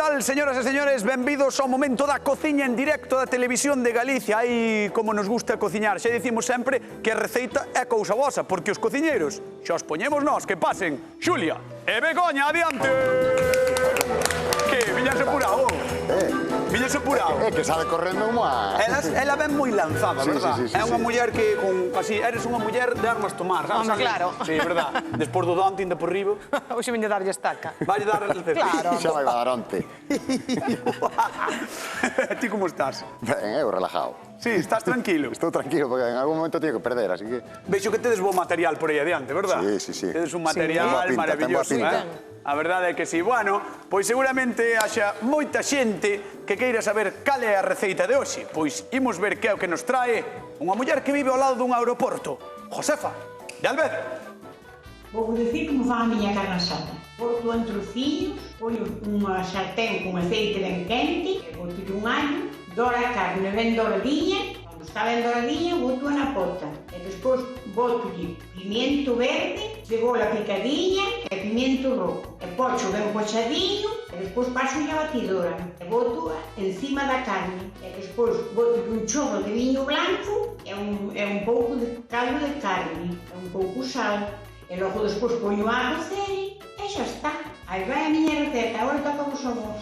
tal, señoras e señores? Benvidos ao momento da cociña en directo da Televisión de Galicia. Aí como nos gusta cociñar. Xa dicimos sempre que a receita é cousa vosa, porque os cociñeiros xa os poñemos nós. Que pasen Xulia e Begoña, adiante! Que, viñase apurado? Viñase apurado? É que sabe correndo unha... Ela ven moi lanzada, Sí, verdad? sí, sí, É unha sí. muller que, con así, eres unha muller de armas tomar, sabes? Home, claro. Sí, verdad. Despois do donte, ainda por riba. Hoxe veño darlle estaca. Vai dar el Claro. Xa vai dar onte. Ti como estás? Ben, eu relajado. Sí, estás tranquilo. Estou tranquilo, porque en algún momento teño que perder, así que... Veixo que tedes bo material por aí adiante, verdad? Sí, sí, sí. Tedes un Ten material boa pinta, maravilloso, ten boa pinta. A verdade é que sí. Bueno, pois seguramente haxa moita xente que queira saber cal é a receita de hoxe. Pois imos ver que é o que nos trae unha muller que vive ao lado dun aeroporto. Josefa, de Alvedro. Vou dicir como fan a miña carne asada. Corto en trociños, poño unha sartén con aceite ben quente, e boto un allo, dora a carne ben doradinha, cando está ben doradinha, boto na pota. E despois boto pimiento verde, cebola picadinha e pimiento rojo. E pocho ben pochadiño, e despois paso a batidora. E boto encima da carne. E despois boto un chorro de viño blanco e un pouco de caldo de carne, e un pouco sal. E logo despois poño a cocer e xa está. Aí vai a miña receta, agora toca vos a vos.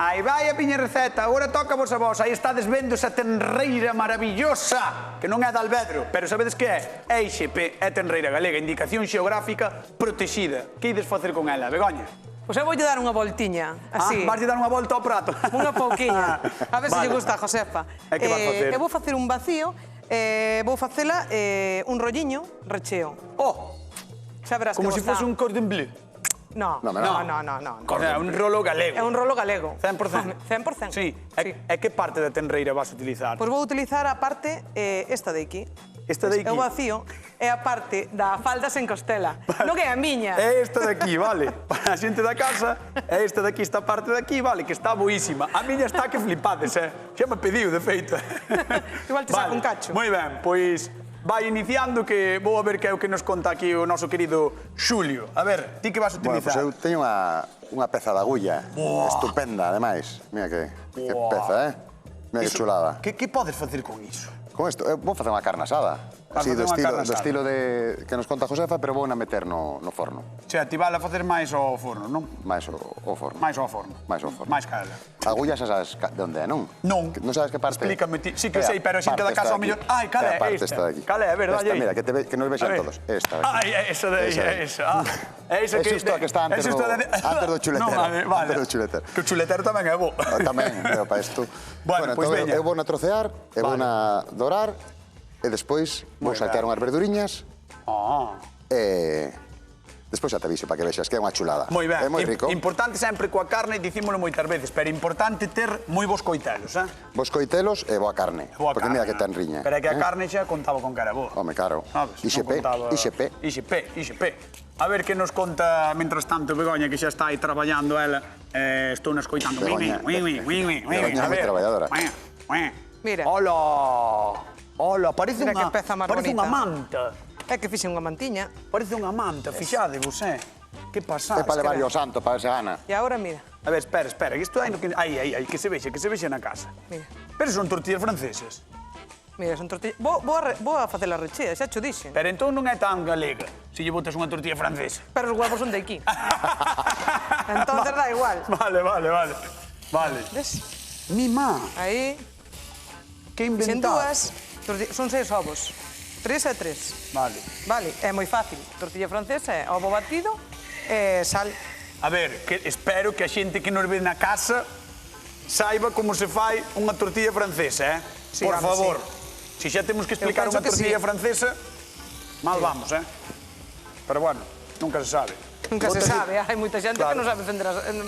Aí vai a miña receta, agora toca vos a vos. Aí estades vendo esa tenreira maravillosa, que non é de Alvedro, pero sabedes que é? EIXP, é tenreira galega, indicación xeográfica protexida. Que ides facer con ela, Begoña? Pois eu voulle dar unha voltiña, así. Vas dar unha volta ao prato? Unha pouquiña. A ver se Vale. lle gusta a Josefa. E que vas facer? Eu vou facer un vacío, vou facela un rolliño recheo. Oh, Xa verás como que se vos fose un cordon bleu. No, No, no, no. no, no. É un rolo galego. É un rolo galego. 100%. 100%. Sí. E que parte da tenreira vas a utilizar? Pois vou utilizar a parte esta de aquí. Esta de aquí? O vacío é a parte da falda sen costela. Non é a miña. É esta de aquí, vale? Para a xente da casa, é esta de aquí, esta parte de aquí, vale? Que está boísima. A miña está que flipades, Xa me pediu, de feito. Igual te saco un cacho. Moi ben, pois vai iniciando que vou a ver que é o que nos conta aquí o noso querido Xulio. A ver, ti que vas a Bueno, utilizar? pois eu teño unha peza de agulla. Estupenda, ademais. Mira que peza, Mira que Iso- chulada. Que podes facer con iso? Con isto, eu vou facer unha carne asada. Vas Así, facer unha carne do asada. estilo de que nos conta Josefa, pero vou na meter no forno. Xa, ti vale a facer máis ao forno, non? Mais o forno. Máis ao forno. Máis ao forno. Máis ca ela. Agulla xa sabes de onde é, non? Non. Non sabes que parte? Explícame ti. Sí que É a sei, pero a xente da parte casa esta ao de mellor... aquí. Ai, cal é a parte esta? esta de aquí. Cal é, a ver, dalle Esta, aí. mira, que nos A vexan ver. todos. Esta de aquí. Ai, esa de aí, Esa de aí. esa. É esa É xusto a que está antes do chuletero. Non, vale. Antes do chuletero. Que o chuletero tamén é bo. Tamén, pero para isto. Bueno, pois entón veña. eu vou na trocear, e vou Vale. na dorar, e despois vou Moi saltear ben. unhas verduriñas, Ah. e despois xa te aviso para que vexas que é unha chulada. Moi ben. É moi rico. Importante sempre coa carne, dicímolo moitas veces, pero importante ter moi bons coitelos, Vos coitelos e boa carne. Boa Porque carne, mira que tan riña. Pero é que a carne xa contaba con cara boa. Home, claro. Sabes? IXP, Non contaba- IXP. IXP. A ver que nos conta, mientras tanto, Begoña, que xa está aí traballando ela. Estou nas coitando. Begoña, Begoña Begoña é moi traballadora. Mira. Hola, parece Mira unha, que peza máis parece unha bonita. manta. É que fixen unha mantiña. Parece unha manta, fixadevos, Que pasada. É para levar o santo, para esa gana. E agora, mira. A ver, espera, que isto hai no que... Aí, que se vexe na casa. Mira. Pero son tortillas francesas. Mira, son tortillas. Vou a facer a rechea, xa cho dixen. Pero entón non é tan galega, se lle botas unha tortilla francesa. Pero os huevos son de aquí. Entonces da igual. Vale. Ves? Mi má, Aí, que fixen inventado. dúas. Son 6 ovos. 3 e 3. Vale. Vale, é moi fácil. Tortilla francesa é ovo batido e sal. A ver, que espero que a xente que nos ve na casa saiba como se fai unha tortilla francesa, Sí, Por home, favor. Si xa temos que explicar penso unha que tortilla sí. francesa, mal vamos, Pero bueno, nunca se sabe. Nunca se Botas- sabe, hai moita xente Claro. que non sabe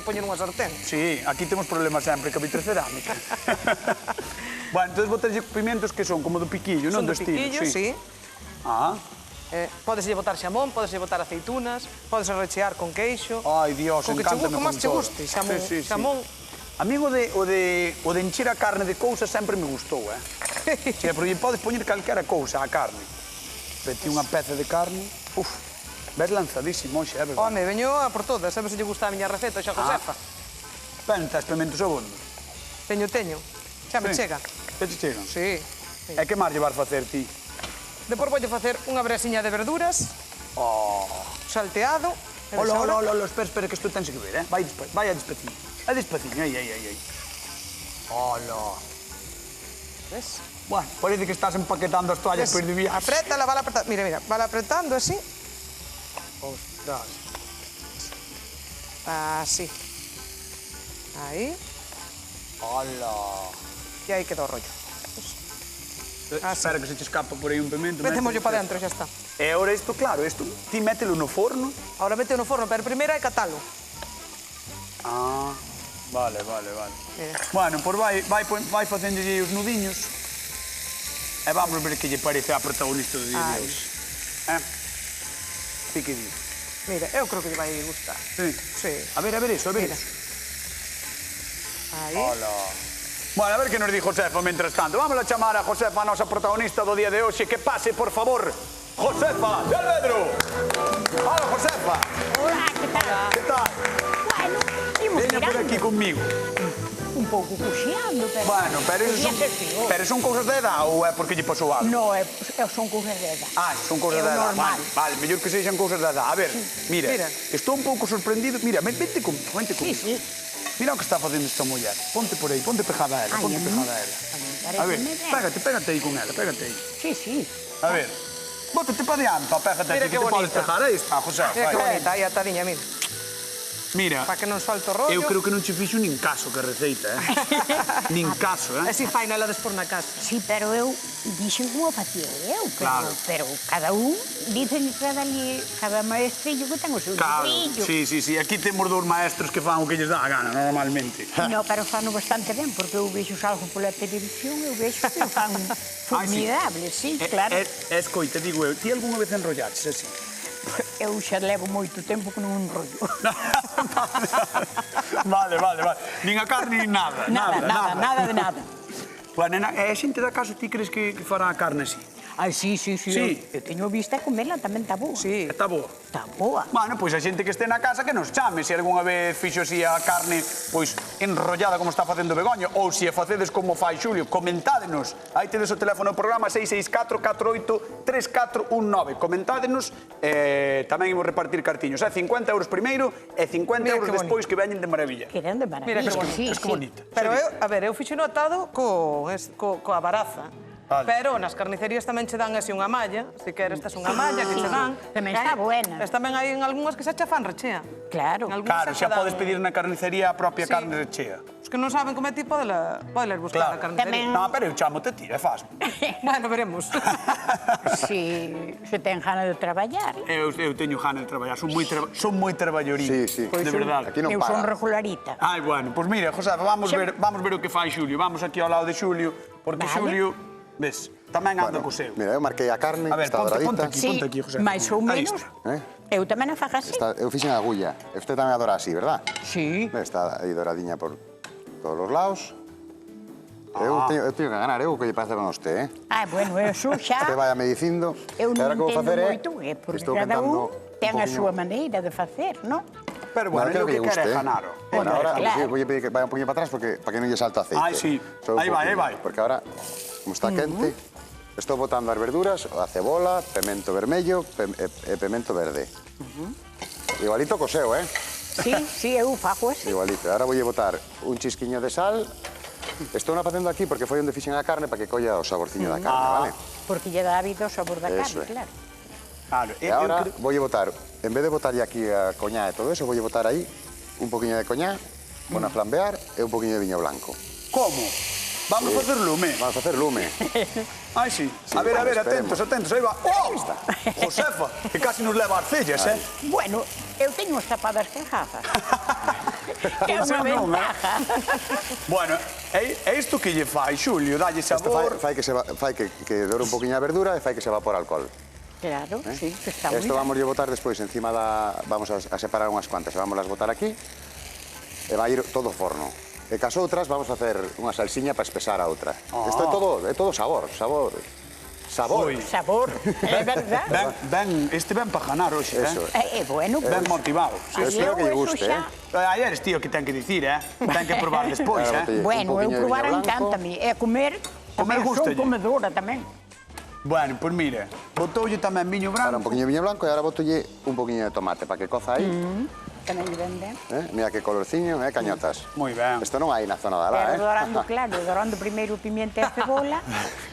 poñer unha sartén. Sí, aquí temos problemas sempre ca vitrocerámica. Bueno, entonces botas pimientos que son como do piquillo, non Son do do estilo. piquillo, sí. Ah, Podeslle botar xamón, podeslle botar aceitunas, podes rechear con queixo. Ai, Dios, con que che encántame como máis con che todo. guste, xamón. Sí, sí, sí. Xamón. A mí o de encher a carne de cousa sempre me gustou, Sí, porque lle podes poñer calquera cousa á carne. Vete unha peza de carne, ves lanzadísimo, xe, é verdade. Home, veño a por todas, sabes se lle gusta a miña receta, xa Josefa. Ben, estás pemento segundo. Teño. Xa me chega. Que te chegan? Sí. E que máis llevar facer ti? Depois voulle facer unha brasiña de verduras, salteado. e Ola, deixalo. espera, que isto tense que ver, Vai a despaciño. A despaciño, aí. Ola. Ves? Bueno, parece que estás empaquetando as toallas para ir de viaxe. Aprétala, vala apretando. Mira, vala apretando así. Ostras. Así. Aí. Ola. E aí quedou o rollo. Espera que se te escapa por aí un pemento. Metémoslle para dentro, xa está. E agora isto, claro, isto, ti mételo no forno. Ahora mete no forno, pero primeiro hai catalo. Ah, vale. Mira. Bueno, pois vai facéndolle os nudiños. E vamos ver que lle parece a protagonista do día de Ai. hoxe. Ti que di? Mira, eu creo que lle vai gustar. Sí. Sí. A ver eso, Mira. eso. Aí. Hola. Bueno, a ver que nos di Josefa mientras tanto. Vamos a chamar a Josefa, a nosa protagonista do día de hoxe. Que pase, por favor, Josefa de Alvedro. Hola, Josefa. Hola, que tal? Que tal? Bueno, imos Veña por mirando. aquí conmigo. Un pouco coxeando, pero... Bueno, pero son cousas de edad ou é porque lle pasou algo? No, son cousas de edad. Ah, son cousas É o de edad. normal. Vale, mellor que sexan cousas de edad. A ver, mira, Mira. estou un pouco sorprendido. Mira, vente comigo, Sí, sí. Mira o que está facendo esta muller. Ponte por aí, ponte pegada a ela, Ai, ponte a mí- pegada a ela. a mí A ver, paréceme ben. pégate aí con ela, pégate aí. Sí, sí. A ver, bótate para diante, pégate Mira aquí, que que te podes bonita. pegar. Aí está, José. Mira que vai. bonita, aí a tariña, mira. Mira, Para que non solte o rollo. eu creo que non che fixo nin caso que receita, nin caso, Así fai nela despor na casa. Sí, pero eu dixen como facía eu, Claro. pero cada un dicen cada maestrillo que ten o seu Claro, librillo. sí. Aquí temos dous maestros que fan o que lles dá a gana, normalmente. No, pero fano bastante ben, porque eu vexo algo pola televisión, eu vexo que o fan formidable, sí, claro. Escoita, digo eu, ti algunha vez enrollaches así? Eu xa levo moito tempo que non enrollo. Vale. Nin a carne, nin nada. Nada de nada. Bueno, e a xente da casa ti crees que fará a carne así? Ai, sí. Sí. Eu teño vista comela, tamén está boa. Sí. Está boa. Está boa. Bueno, pois a xente que este na casa que nos chame se algunha vez fixo así a carne pois enrollada como está facendo Begoña ou se a facedes como fai Xulio, comentádenos. Aí tedes o teléfono do programa 664 48 3419. Comentádenos, tamén imos repartir cartiños, 50 euros primeiro e 50 Mira euros que despois que veñen de maravilla. Que eran de maravilla. Mira, sí, Es que bonita. Pero eu fixo notado coa baraza. Vale. Pero nas carnicerías tamén che dan así unha malla, se queres tes unha malla que che dan. Tamén está buena. Tes tamén hai en algunhas que xa che fan rechea. Claro. En algunhas Claro, xa xa che dan- podes pedir na carnicería a propia Sí. carne rechea. Os que non saben como é ti, podeles buscar Claro. na carnicería. No, pero eu chamo te ti, é fácil. Bueno, veremos. Si se ten gana de traballar. Eu teño gana de traballar, son moi traballorín. Sí. De verdade. Aquí non Eu son para. regularita. Ai, bueno, pois mira, José, vamos ver o que fai Xulio. Vamos aquí ao lado de Xulio, porque Vale. Xulio, ves, tamén anda co seu. Mira, eu marquei a carne, A ver, está ponte doradita. aquí. Ponte José. máis ou Aí menos. está. Eu tamén a fago así. Eu fixen a agulla. Usted tamén adora así, verdad? Sí. Está aí doradiña por todos os lados. Eu teño que ganar, o que lle parece con usted, Ah, bueno, eso xa... Usted vaya me dicindo. Eu E non ahora que vou entendo facer é... moito, porque estou cada cantando un ten a poquinho. súa maneira de facer, non? Pero bueno, Bueno, é o que lle quere guste, ganar. Bueno, ahora claro. voy a pedir que vaya un poquinho para atrás para que non lle salto aceite. Ai, sí. Só un Aí vai, aí poquinho, vai. Porque ahora, como está quente, estou botando as verduras, a cebola, pemento vermello e pemento verde. Igualito co seu, Sí, eu fago así. Igualito. Ahora voy a botar un chisquiño de sal. Estou na facendo aquí porque foi onde fixen a carne para que colla o saborciño da carne, vale? Porque lle dá vida ao sabor da Eso carne, é. claro. Claro, E ahora voy a botar, en vez de botarlle aquí a coñá e todo eso, voy a botar aí un poquinho de coñá, a flambear e un poquinho de viño blanco. Como? Vamos a facer lume. Vamos a hacer lume. Ai, sí. A ver, esperemos. atentos, aí va. Oh! Josefa, que casi nos leva as cellas, Bueno, eu teño as tapadas que gafas. Que é Pois unha eu non, ventaja. Bueno, é isto que lle fai, Xulio, dalle Isto sabor. fai que dore un poquinho a verdura e fai que se evapora o alcohol. Claro, sí, que está moi Isto ben. vamos a botar despois encima vamos a separar unhas cuantas, e vamos a botar aquí e vai ir todo ao forno. E cas outras vamos a facer unha salsiña para espesar a outra. Isto é todo sabor. Sabor. Sabor, é verdade. Este ven para ganar hoxe, Eso. É bueno, Ben motivado. Eu espero que lle guste, Aí eres tío que ten que dicir, Ten que probar despois, Ahora botelle. Bueno, Un eu poquinho de probar viño blanco. encanta-me. E comer, Comer tamén gustalle. son comedora tamén. Bueno, pois mira, botoulle tamén viño Ahora un branco. poquinho de viño blanco e ahora botolle un poquinho de tomate para que coza aí. Tamén lle ven ben. Mira que colorciño, cañotas. Moi ben. Isto non hai na zona da lá, Pero dorando, claro, dorando primeiro o pimienta e a cebola,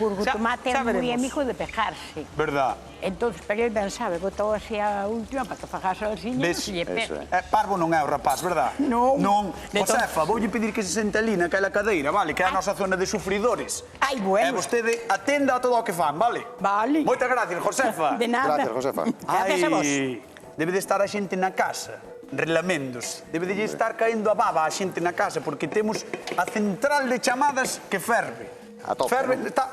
porque o tomate é moi veremos. amigo de pegarse. Verdad. Entón, pero ele ben sabe, botou así a última para que faga salsiña Ves? e lle Eso pega. Parvo non é o rapaz, verdad? Non. Non. De Josefa, voulle pedir que se sente ali naquela cadeira, vale? Que é a nosa zona de sufridores. Ai, bueno. E vostede atenda a todo o que fan, vale? Vale. Moitas gracias, Josefa. De nada. Gracias, Josefa. Gracias a vos. Debe de estar a xente na casa, relamendos. Debe de estar caendo a baba a xente na casa, porque temos a central de chamadas que ferve. A tope, Ferve, non? está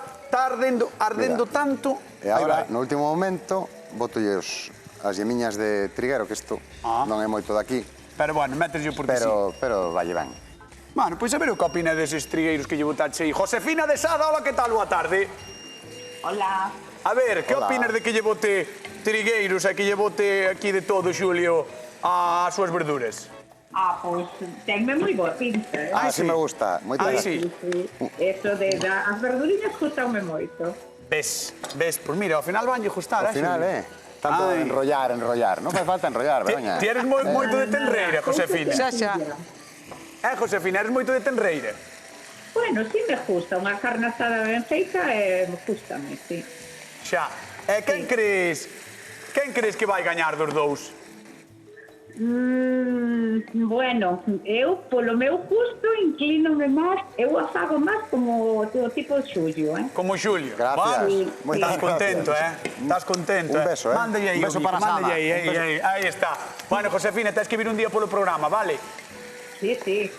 ardendo Mira. tanto. E Aí agora, vai. no último momento, botolle as yemiñas de triguero, que isto non é moito daqui, Pero bueno, méteslle porque sí. pero valle ben. Bueno, pois a ver o que opina deses trigueiros que lle botaxe aí. Josefina de Sada, hola, que tal? Boa tarde. Hola. A ver, que Hola. opinas de que lle bote trigueiros e que lle bote aquí de todo, Xulio, as súas verduras? Pois tenme moi boa pinta, Ah, sí me gusta. Moito Ai, gracias. sí. Eso as verduriñas gustaume moito. Ves, pois mira, ao final vanlle gustar, Ao final, Tanto Ai. enrollar. Non fai falta enrollar, veña. Ti eres moito de tenreira, Josefina. Xa, xa. Josefina, eres moito de tenreira. Bueno, sí me gusta, unha carne asada ben feita gustame, sí. Xa. E quen crees que vai gañar dos dous? Bueno, eu polo meu gusto inclínome máis, eu a fago máis como o tipo Xulio, Como Xulio. Gracias. Vale. Moitas Estás contento, Estás contento, Un beso, Mándalle aí, Un beso para Mándalle Sama. aí, aí está. Bueno, Josefina, tens que vir un día polo programa, vale? Sí, sí.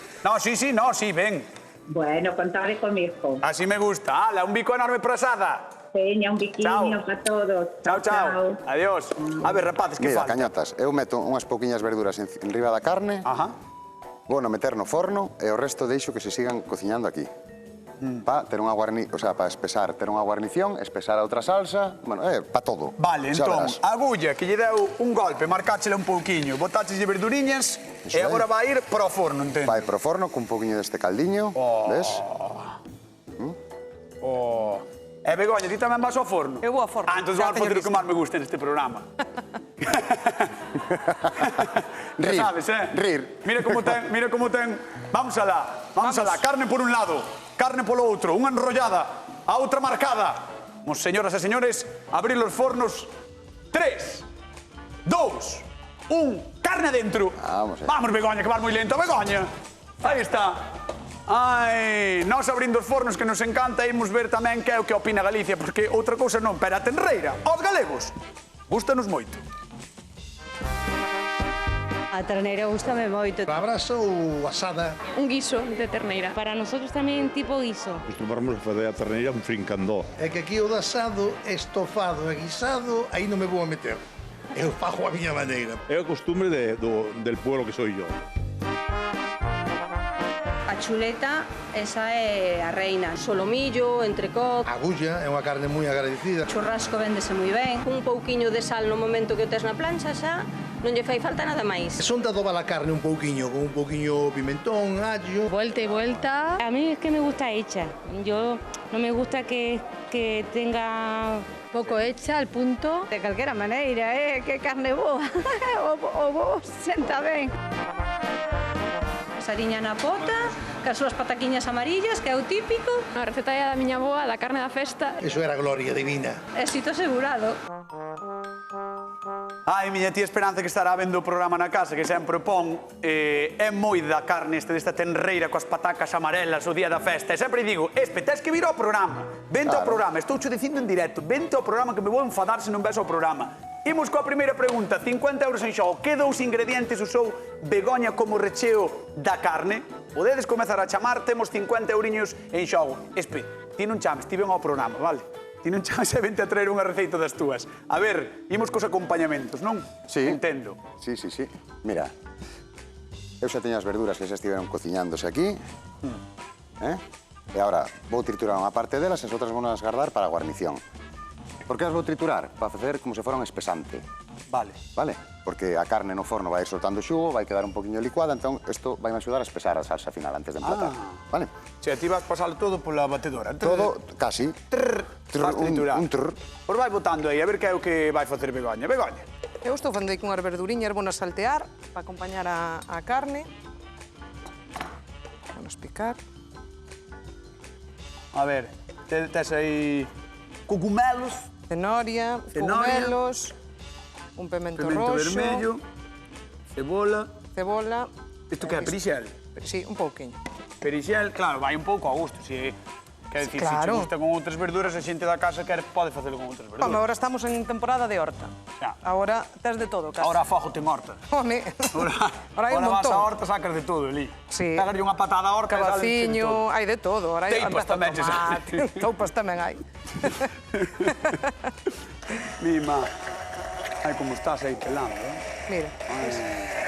Sí, ven. Bueno, contade comigo. Así me gusta. Ala, un bico enorme para Sada. Peña, un biquiño Chao. para todos. Chao. Adiós. A ver, rapaces, que Mira, falta? cañotas, eu meto unhas pouquiñas verduras en riba da carne, Ajá. vou no meter no forno e o resto deixo que se sigan cociñando aquí. Pa ter unha para espesar, ter unha guarnición, espesar a outra salsa, bueno, pa todo. Vale, Xa entón, verás. a agulla que lle deu un golpe, marcáchela un pouquiño, botácheslle verduriñas Eso e é. agora vai ir pro forno, entendo. Vai pro forno cun pouquiño deste caldiño, ves? E Begoña, ti tamén vas ao forno? Eu vou ao forno. Entón Xa vamos teño facer o que visto. máis me gusta neste programa. Rir, Ya sabes, rir. Mira como ten. Vamos alá. Carne por un lado, carne polo outro, unha enrollada, a outra marcada. Vamos, señoras e señores, abrir os fornos. 3, 2, 1, carne dentro. Vamos, Vamos, Begoña, que vas moi lento. Begoña. Aí está. Ai, nós abrindo os fornos que nos encanta, imos ver tamén que é o que opina Galicia, porque outra cousa non, pero a tenreira, aos galegos, gústanos moito. A terneira gustame moito. A brasa ou asada? Un guiso de terneira. Para nosotros tamén tipo guiso. Costumamos fazer a terneira un frincandó. É que aquí o de asado, estofado e guisado, aí non me vou a meter. Eu fago a miña maneira. É a costumbre del pueblo que soy yo. A chuleta, esa é a reina. Solomillo, entrecot, A agulla é unha carne moi agradecida. churrasco véndese moi ben. Un pouquiño de sal no momento que o tes na plancha xa, non lle fai falta nada máis. Son de adobar a carne un pouquiño, con un pouquiño pimentón, allo. Vuelta y vuelta. A mí es que me gusta hecha. Yo no me gusta que tenga poco hecha al punto. De calquera maneira, que carne boa. o bo senta ben. Sariña na pota, cas súas pataquiñas amarillas, que é o típico. A receta da miña boa, da carne da festa. Eso era gloria divina. Éxito asegurado. Ai, miña tía Esperanza, que estará vendo o programa na casa, que sempre pon, é moi da carne desta tenreira coas patacas amarelas o día da festa. E sempre digo, tes que vir ao programa. Vente ao programa, estou che dicindo en directo, vente ao programa que me vou enfadar se non ves ao programa. Imos coa primeira pregunta, 50 euros en xogo. Que dous ingredientes usou Begoña como recheo da carne? Podedes comezar a chamar, temos 50 euriños en xogo. Espe, ti non chames, ti ven ao programa, vale? Ti non chames e vente a traer unha receita das túas. A ver, imos cos acompañamentos, non? Sí. Entendo. Sí. Mira, eu xa teño as verduras que xa estiveron cociñándose aquí. E agora vou triturar unha parte delas e as outras vou nas guardar para a guarnición. Por que as vou triturar? Para facer como se fora un espesante. Vale. Vale? Porque a carne no forno vai ir soltando xugo, vai quedar un poquinho licuada, entón isto vai me axudar a espesar a salsa final antes de emplatar. Vale? Se ti vas pasar todo pola batedora. Todo, casi. Vas triturar. Pois vai botando aí, a ver que é o que vai facer Begoña. Begoña. Eu estou facendo aí cunhas verduriñas, vou nas saltear para acompañar a carne. Vamos picar. A ver, tes aí cogumelos. Cenoria, cogumelos, un pimento roxo. Vermello, cebola. Cebola. Isto que é, perixel? Sí, un pouquiño. Perixel, claro, vai un pouco a gusto. Quer dicir, se te gusta con outras verduras, a xente da casa pode facelo con outras verduras. Agora estamos en temporada de horta. Agora tes de todo, casi. Agora a fojo ten horta. Home. Ahora vas a horta, sacas de todo ali. Sí. Pegarlle unha patada a horta e sale de todo. hai de todo. Teipas tamén, se sabe. Teipas tamén hai. Mima. Ai, como estás aí pelando, Mira.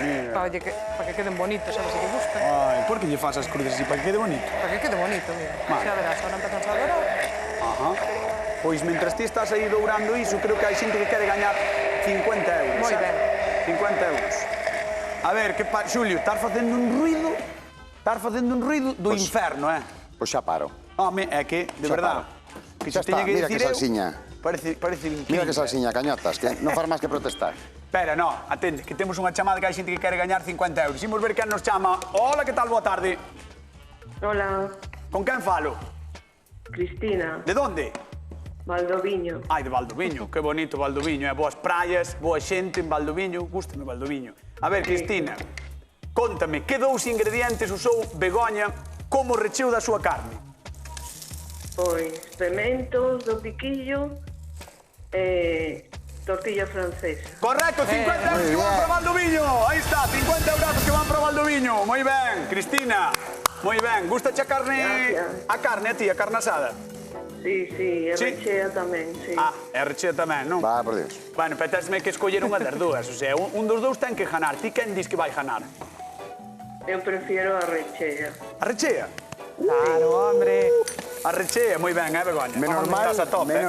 Mira. Para que queden bonitos, sabes se te gusta. Ai, por que lle faz as cruces así? Para que quede bonito? Para que quede bonito, mira. Xa verás, ahora empezamos a dourar. Ajá. Pois, mentras ti estás aí dourando iso, creo que hai xente que quere gañar 50 euros. Moi ben. 50 euros. A ver, que Xulio, estás facendo un ruido? Estás facendo un ruido do inferno, Pois xa paro. Home, é que, de verdade, que Xa se teña está, que mira dicir que eu, salsiña. parece increíble. Mira que salsiña, cañotas, que non faz máis que protestar. Espera, no, atende, que temos unha chamada que hai xente que quere gañar 50 euros. Imos ver quen nos chama. Hola, que tal? Boa tarde. Hola, Con quen falo? Cristina, De onde? Valdoviño. Ai, de Valdoviño, que bonito Valdoviño, boas praias, boa xente en Valdoviño, gústame Valdoviño. A ver, Cristina, Cóntame, que dous ingredientes usou Begoña como recheo da súa carne? Pois pementos do piquillo e tortilla francesa. Correcto, 50 euros que van para Valdoviño. Aí está, 50 euros que van para Valdoviño. Moi ben, Cristina. Moi ben. Gusta a carne? Gracias. A carne a ti, a carne asada? Sí, e rechea tamén, sí. Ah, e rechea tamén, non? Va, por Dios. Bueno, pero tesme que escoller unha das dúas. O sea, un dos dous ten que ganar. Ti quen dis que vai ganar? Eu prefiero a rechea. A rechea? Claro, hombre. A rechea, moi ben, Begoña? Menos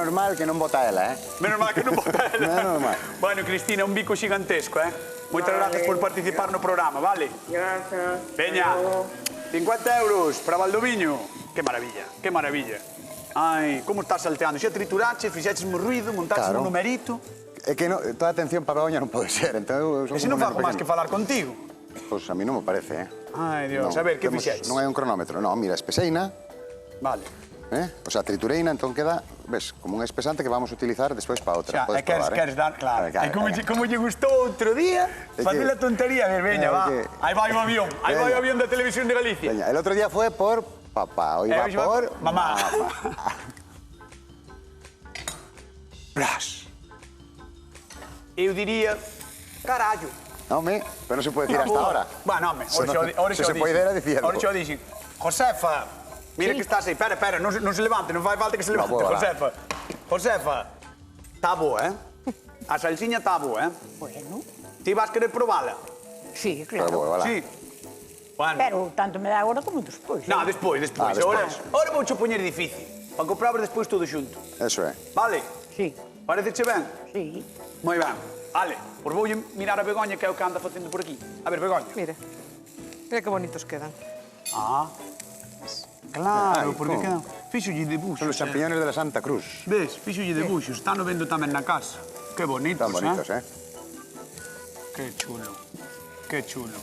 mal que non vota ela, Menos mal que non vota ela. Menos mal. Bueno, Cristina, un bico xigantesco, Moitas Vale. gracias por participar no programa, vale? Grazas. Veña, Hasta logo. 50 euros para Valdoviño. Que maravilla, que maravilla. Ai, como estás salteando? Xa trituraches, fixeches un ruido, montaches Claro. un numerito. É que toda a atención para Begoña non pode ser, entón... E se non fago máis que falar contigo? Pois a mí non me parece, Ai, Dios, a ver, que fixeches? Non hai un cronómetro, non, mira, espeseina, Vale. o sea, tritureina, entón queda, ves, como un espesante que vamos a utilizar despois para outra. Xa, e queres dar, claro. E como lle gustou outro día, facer a tontería, a ver, veña, va. Aí vai o avión, aí vai o avión da Televisión de Galicia. Veña, el outro día fue por papá, hoy va por mamá. Bras. Eu diría, carallo. Home, pero non se pode decir hasta ahora. Bueno, home, Se se poidera dicirlo. Ahora xa o dixen. Josefa, mira que estás aí. Espera, non se levante, non fai falta que se levante, Josefa. Josefa, está boa, A salsiña está boa, Bueno, Ti vas querer probala? sí, Pero claro. bueno, voilà. Sí. Bueno. Pero tanto me dá agora como despois. No, despois. Ah, despois. Ahora vou che poñer difícil. Para comprobar despois todo xunto. Eso é. Vale? Sí, Pareceche ben? sí. Moi ben. Vale, pois voulle mirar a Begoña que é o que anda facendo por aquí. A ver, Begoña. Mira. Mira que bonitos quedan. Ah. Claro, Ai, porque como? quedan... Fixolle dibuxos. Son os champiñones de la Santa Cruz. Ves, fixolle dibuxos. Están vendo tamén na casa. Que bonitos, Tan bonitos, Que chulo. Que chulo.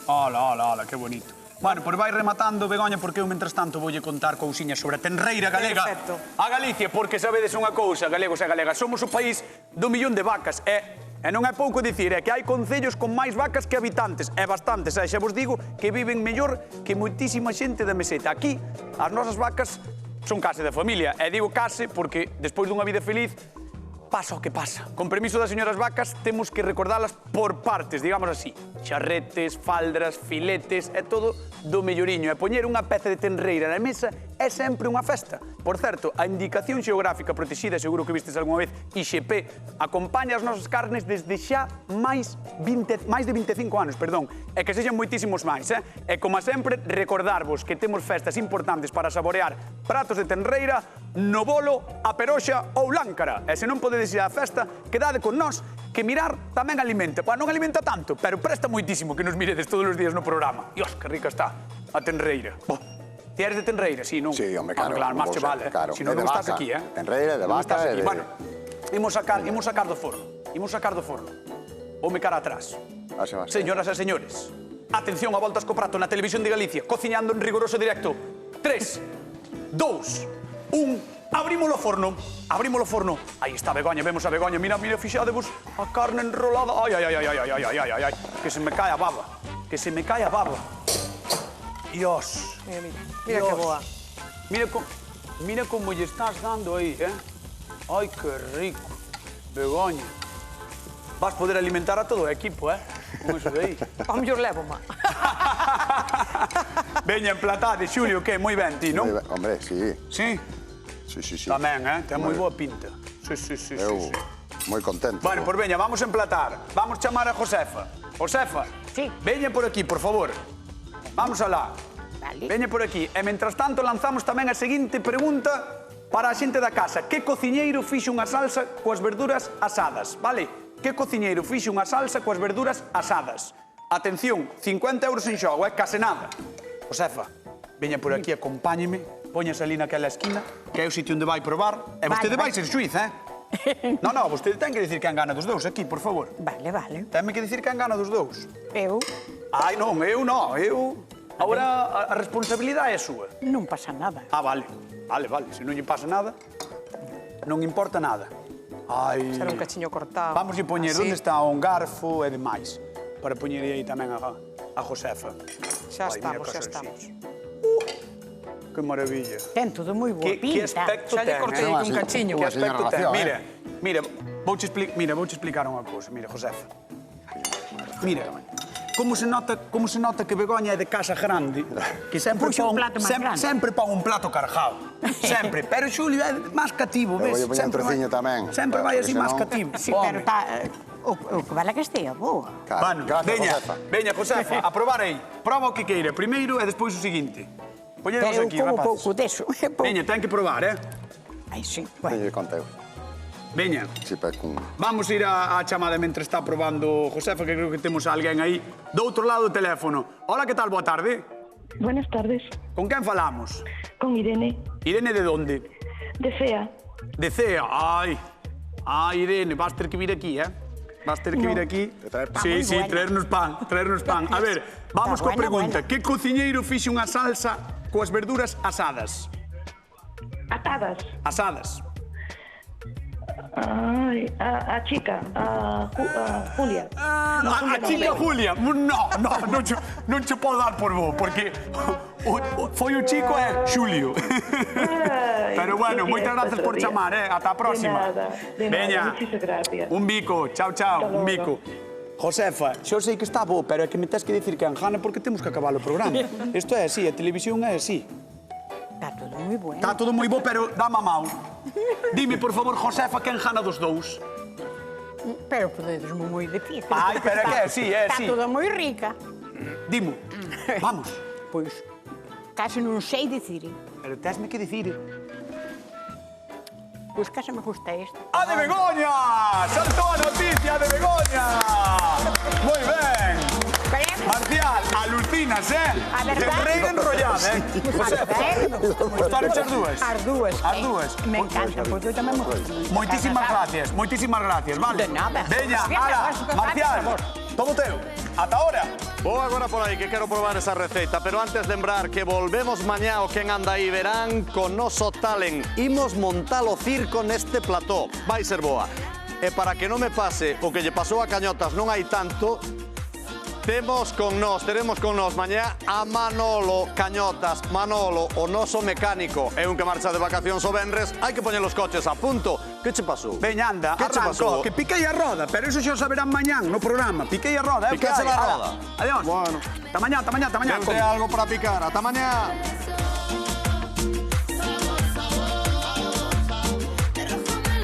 Hola, que bonito. Bueno, pois vai rematando, Begoña, porque eu, mentras tanto, voulle contar cousiñas sobre a tenreira galega. Perfecto. A Galicia, porque sabedes unha cousa, galegos e galegas, somos o país do millón de vacas. E non é pouco dicir, é que hai concellos con máis vacas que habitantes. É bastantes, xa vos digo que viven mellor que moitísima xente da meseta. Aquí, as nosas vacas son case da familia. E digo case porque, despois dunha vida feliz, pasa o que pasa. Con permiso das señoras vacas, temos que recordalas por partes, digamos así. Charretes, faldras, filetes, é todo do melloriño. E poñer unha peza de tenreira na mesa é sempre unha festa. Por certo, a Indicación Xeográfica Protexida, seguro que vistes algunha vez, IXP, acompaña as nosas carnes desde xa máis de 25 anos, perdón, e que sexan moitísimos máis, E como sempre, recordarvos que temos festas importantes para saborear pratos de tenreira no Bolo, a Peroxa ou Láncara. E se non podedes ir á festa, quedade con nós, que mirar tamén alimenta. Non alimenta tanto, pero presta moitísimo que nos miredes todos os días no programa. Dios, que rica está a tenreira. Ti eres de tenreira, sí, non? Sí, home, claro. Claro, máis che vale, Claro, Si non, non estás aquí, Tenreira, de vaca e de... Bueno, imos sacar do forno. Imos sacar do forno. Oume cara atrás. Señoras e señores, atención a voltas co prato na Televisión de Galicia, cociñando en rigoroso directo. 3, 2, 1... Abrímolo o forno, abrímolo o forno. Aí está Begoña, vemos a Begoña. Mira, fixadevos a carne enrolada. Ai, que se me cae a baba. Que se me cae a baba. Dios. Mira que boa. Mira como lle estás dando aí, Ai, que rico. Begoña. Vas poder alimentar a todo o equipo, Con eso de aí. O mellor levo, má. Veña, emplatade, Xulio, que? Moi ben, ti, non? Hombre, sí. Sí? Sí. Tamén, ten moi boa pinta. Sí. Eu moi contento. Bueno, pois veña, vamos a emplatar. Vamos chamar a Josefa. Josefa, veña por aquí, por favor. Vamos alá. Veña por aquí. E, mentras tanto, lanzamos tamén a seguinte pregunta para a xente da casa. Que cociñeiro fixe unha salsa coas verduras asadas? Vale? Que cociñeiro fixe unha salsa coas verduras asadas? Atención, 50 euros en xogo, case nada. Josefa, veña por aquí, acompáñeme. Póñase ali naquela esquina, que é o sitio onde vai probar. E vostede vai ser xuiz, Non, vostede ten que dicir quen gana dos dous aquí, por favor. Vale. Tenme que dicir quen gana dos dous. Eu? Ai, non, eu non, eu... Agora a responsabilidade é súa. Non pasa nada. Vale. Se non lle pasa nada, non importa nada. Ai... Será un cachiño cortado. Vamos a poñer onde está un garfo e demais. Para poñer aí tamén a Josefa. Xa estamos. Que maravilla. Ten todo moi boa pinta. Que aspecto ten, Xa lle cortei un cachiño. Que aspecto ten. Mira, vouche explicar unha cousa. Mira, Josefa. Mira, como se nota que Begoña é de casa grande, que sempre pon un plato cargado. Sempre. Pero Xulio é máis cativo, ves? Eu vou poñer un trociño tamén. Sempre vai así máis cativo. Sí, pero o que vale que estea boa. Bueno, veña, Josefa, a probar aí. Proba o que queira. Primeiro e despois o seguinte. Poñedemos aquí, como rapazes. pouco deso. Veña, ten que probar, Ai, sí. Teño que conteu. Veña. Sí, pero Vamos a ir á chamada mentre está probando Josefa, que creo que temos a alguén aí do outro lado do teléfono. Hola, que tal? Boa tarde. Buenas tardes. Con quen falamos? Con Irene. Irene de onde? De Cea. De Cea, ai, Irene, vas ter que vir aquí, Vas ter que vir aquí. Sí, traernos pan. A ver, vamos coa pregunta. Que cociñeiro fixe unha salsa coas verduras asadas? Atadas. Asadas. Ai, a chica, a Julia. A chica Julia. Non che podo dar por bo, porque foi o chico Xulio. Pero bueno, moitas gracias por chamar, ata a próxima. De nada, muchas gracias. Un bico, chao, un bico. Josefa, xo sei que está bo, pero é que me tes que dicir quen gana porque temos que acabar o programa. Isto é así, a televisión é así. Está todo moi bueno. Está todo moi bo, pero dame a mau. Dime, por favor, Josefa, quen gana dos dous? Pero podedes moi difícil. Ai, pero é que é así, Está toda moi rica. Dimo, vamos. Pois, case non sei dicir. Pero tesme que dicir. Pois case me gusta esta. A de Begoña! Saltou a noticia de Begoña! Moi ben! Marcial, alucinas, A verdade. Tenreira enrollada, Josefa, gustaron as dúas? As dúas. As dúas. Me encanta, porque eu tamén me gusta. Moitísimas gracias, vale? De nada. Veña, ala, Marcial, todo teu. Ata ahora. Vou agora por aí que quero probar esa receita, pero antes lembrar que volvemos mañá o quen anda aí verán con noso talent. Imos montar o circo neste plató. Vai ser boa. E para que non me pase o que lle pasou a Cañotas non hai tanto, teremos con nós mañá a Manolo Cañotas. Manolo, o noso mecánico, é un que marcha de vacacións o venres, hai que poñer os coches a punto. Que che pasou? Veña, anda, que arranco, que piquei a roda, pero eso xa o saberán mañán no programa. Piquei a roda, Piqueche a roda? Adiós. Bueno. Ata mañá. Deus de algo para picar. Ata mañá.